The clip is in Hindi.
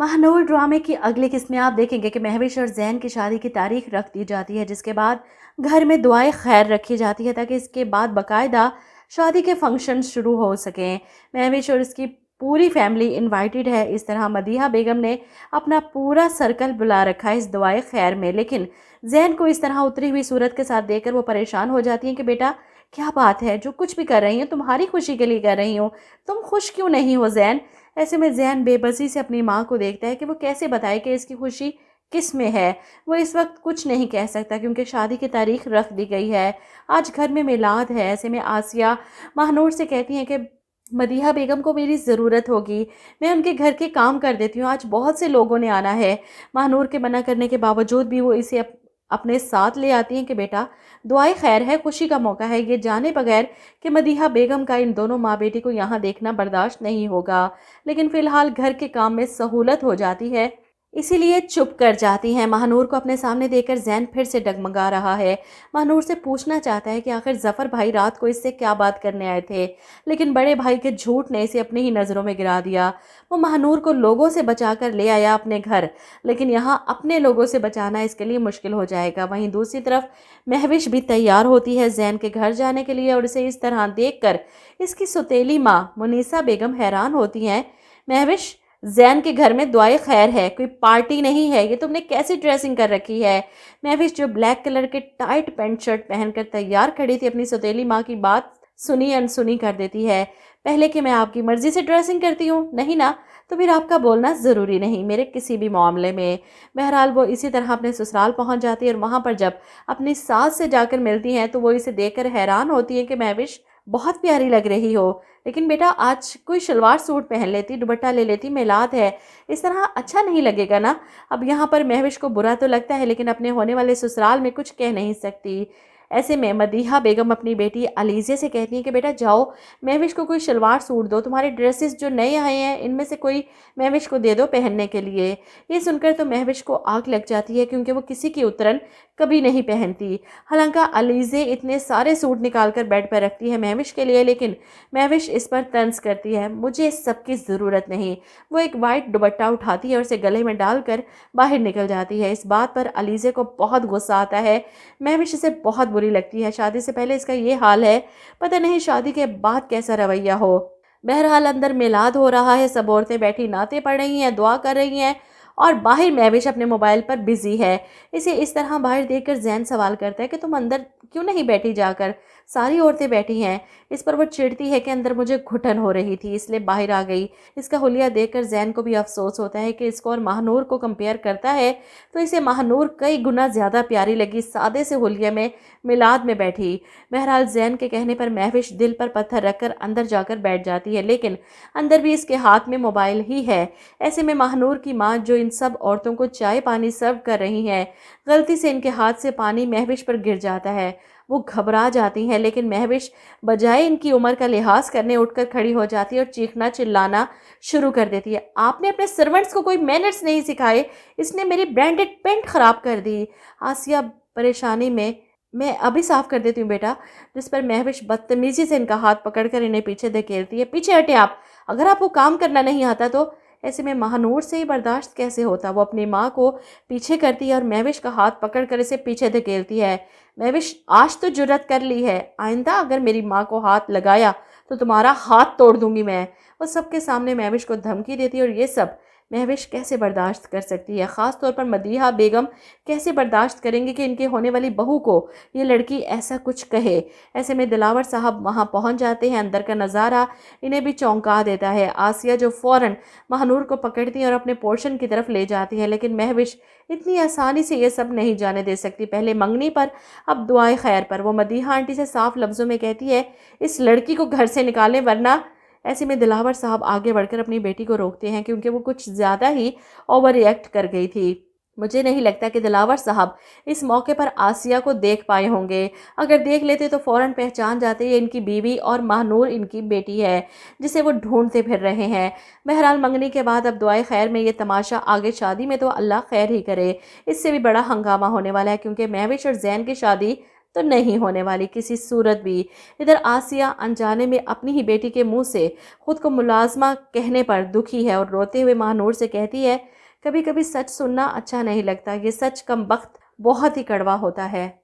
महानूर ड्रामे की अगली किस्त में आप देखेंगे कि महविश और जैन की शादी की तारीख रख दी जाती है, जिसके बाद घर में दुआएं खैर रखी जाती है ताकि इसके बाद बाकायदा शादी के फंक्शन शुरू हो सकें। महविश और इसकी पूरी फैमिली इनवाइटेड है। इस तरह मदीहा बेगम ने अपना पूरा सर्कल बुला रखा है इस दुआएं खैर में। लेकिन जैन को इस तरह उतरी हुई सूरत के साथ देखकर वो परेशान हो जाती हैं कि बेटा क्या बात है, जो कुछ भी कर रही हूँ तुम्हारी खुशी के लिए कर रही हूँ, तुम खुश क्यों नहीं हो जैन। ऐसे में जैन बेबसी से अपनी माँ को देखता है कि वो कैसे बताए कि इसकी खुशी किस में है। वो इस वक्त कुछ नहीं कह सकता क्योंकि शादी की तारीख रख दी गई है। आज घर में मिलाद है। ऐसे में आसिया महानूर से कहती हैं कि मदीहा बेगम को मेरी ज़रूरत होगी, मैं उनके घर के काम कर देती हूँ, आज बहुत से लोगों ने आना है। महानूर के मना करने के बावजूद भी वो इसे अपने साथ ले आती हैं कि बेटा दुआएं खैर है, खुशी का मौका है, ये जाने बगैर कि मदीहा बेगम का इन दोनों माँ बेटी को यहाँ देखना बर्दाश्त नहीं होगा। लेकिन फ़िलहाल घर के काम में सहूलत हो जाती है, इसीलिए चुप कर जाती हैं। महानूर को अपने सामने देखकर जैन फिर से डगमगा रहा है। महानूर से पूछना चाहता है कि आखिर जफ़र भाई रात को इससे क्या बात करने आए थे, लेकिन बड़े भाई के झूठ ने इसे अपनी ही नज़रों में गिरा दिया। वो महानूर को लोगों से बचाकर ले आया अपने घर, लेकिन यहाँ अपने लोगों से बचाना इसके लिए मुश्किल हो जाएगा। वहीं दूसरी तरफ महविश भी तैयार होती है जैन के घर जाने के लिए और इसे इस तरह देखकर इसकी सौतेली माँ मुनीसा बेगम हैरान होती हैं। महविश, जैन के घर में दुआए खैर है, कोई पार्टी नहीं है, ये तुमने कैसी ड्रेसिंग कर रखी है। महविश जो ब्लैक कलर के टाइट पैंट शर्ट पहनकर तैयार खड़ी थी, अपनी सौतेली माँ की बात सुनी अनसुनी कर देती है। पहले कि मैं आपकी मर्जी से ड्रेसिंग करती हूँ, नहीं ना, तो फिर आपका बोलना ज़रूरी नहीं मेरे किसी भी मामले में। बहरहाल वो इसी तरह अपने ससुराल पहुँच जाती है और वहाँ पर जब अपनी सास से जाकर मिलती हैं तो वो इसे देखकर हैरान होती है कि महविश बहुत प्यारी लग रही हो, लेकिन बेटा आज कोई शलवार सूट पहन लेती, दुपट्टा ले लेती, मिलाद है, इस तरह अच्छा नहीं लगेगा ना। अब यहाँ पर महविश को बुरा तो लगता है लेकिन अपने होने वाले ससुराल में कुछ कह नहीं सकती। ऐसे में मदीहा बेगम अपनी बेटी अलीज़े से कहती हैं कि बेटा जाओ महविश को कोई शलवार सूट दो, तुम्हारे ड्रेसेस जो नए आए हैं इनमें से कोई महविश को दे दो पहनने के लिए। ये सुनकर तो महविश को आग लग जाती है क्योंकि वो किसी की उतरन कभी नहीं पहनती। हालांकि अलीज़े इतने सारे सूट निकाल कर बेड पर रखती है महविश के लिए, लेकिन महविश इस पर तंज करती है, मुझे इस सब की ज़रूरत नहीं। वो एक वाइट दुपट्टा उठाती है और उसे गले में डालकर बाहर निकल जाती है। इस बात पर अलीज़े को बहुत गुस्सा आता है। महविश इसे बहुत बुरी लगती है। शादी से पहले इसका ये हाल है, पता नहीं शादी के बाद कैसा रवैया हो। बहरहाल अंदर मिलाद हो रहा है, सब औरतें बैठी नाते पढ़ रही हैं, दुआ कर रही हैं और बाहर महविश अपने मोबाइल पर बिजी है। इसे इस तरह बाहर देखकर जैन सवाल करता है कि तुम अंदर क्यों नहीं बैठी जाकर, सारी औरतें बैठी हैं। इस पर वो चिढ़ती है कि अंदर मुझे घुटन हो रही थी इसलिए बाहर आ गई। इसका हुलिया देखकर जैन को भी अफसोस होता है कि इसको और महानूर को कंपेयर करता है तो इसे महानूर कई गुना ज़्यादा प्यारी लगी सादे से हुलिया में मिलाद में बैठी। बहरहाल जैन के कहने पर महविश दिल पर पत्थर रखकर अंदर जाकर बैठ जाती है, लेकिन अंदर भी इसके हाथ में मोबाइल ही है। ऐसे में महानूर की माँ जो इन सब औरतों को चाय पानी सर्व कर रही हैं, गलती से इनके हाथ से पानी महविश पर गिर जाता है। वो घबरा जाती हैं, लेकिन महविश बजाय इनकी उम्र का लिहाज करने उठकर खड़ी हो जाती है और चीखना चिल्लाना शुरू कर देती है, आपने अपने सर्वेंट्स को कोई मैनर्स नहीं सिखाए, इसने मेरी ब्रांडेड पेंट खराब कर दी। आसिया परेशानी में, मैं अभी साफ कर देती हूँ बेटा, जिस पर महविश बदतमीजी से इनका हाथ पकड़कर इन्हें पीछे धकेलती है, पीछे हटे आप, अगर आपको काम करना नहीं आता तो। ऐसे में महानूर से ही बर्दाश्त कैसे होता। वो अपनी माँ को पीछे करती है और महविश का हाथ पकड़कर इसे पीछे धकेलती है। महविश आज तो जुर्रत कर ली है, आइंदा अगर मेरी माँ को हाथ लगाया तो तुम्हारा हाथ तोड़ दूंगी मैं। वो सबके सामने महविश को धमकी देती है और ये सब महविश कैसे बर्दाश्त कर सकती है। ख़ास तौर पर मदीहा बेगम कैसे बर्दाश्त करेंगे कि इनके होने वाली बहू को ये लड़की ऐसा कुछ कहे। ऐसे में दिलावर साहब वहाँ पहुँच जाते हैं। अंदर का नज़ारा इन्हें भी चौंका देता है। आसिया जो फ़ौरन महानूर को पकड़ती है और अपने पोर्शन की तरफ ले जाती है, लेकिन महविश इतनी आसानी से ये सब नहीं जाने दे सकती। पहले मंगनी पर, अब दुआए खैर पर। वो मदीहा आंटी से साफ लफ्ज़ों में कहती है, इस लड़की को घर से निकालें वरना। ऐसे में दिलावर साहब आगे बढ़कर अपनी बेटी को रोकते हैं क्योंकि वो कुछ ज़्यादा ही ओवर रिएक्ट कर गई थी। मुझे नहीं लगता कि दिलावर साहब इस मौके पर आसिया को देख पाए होंगे। अगर देख लेते तो फ़ौरन पहचान जाते ये इनकी बीवी और महानूर इनकी बेटी है जिसे वो ढूंढते फिर रहे हैं। बहरहाल मंगनी के बाद अब दुआए खैर में ये तमाशा आगे शादी में तो अल्लाह खैर ही करे, इससे भी बड़ा हंगामा होने वाला है क्योंकि महविश और जैन की शादी तो नहीं होने वाली किसी सूरत भी। इधर आसिया अनजाने में अपनी ही बेटी के मुंह से खुद को मुलाजमा कहने पर दुखी है और रोते हुए माँ नूर से कहती है, कभी कभी सच सुनना अच्छा नहीं लगता, ये सच कम वक्त बहुत ही कड़वा होता है।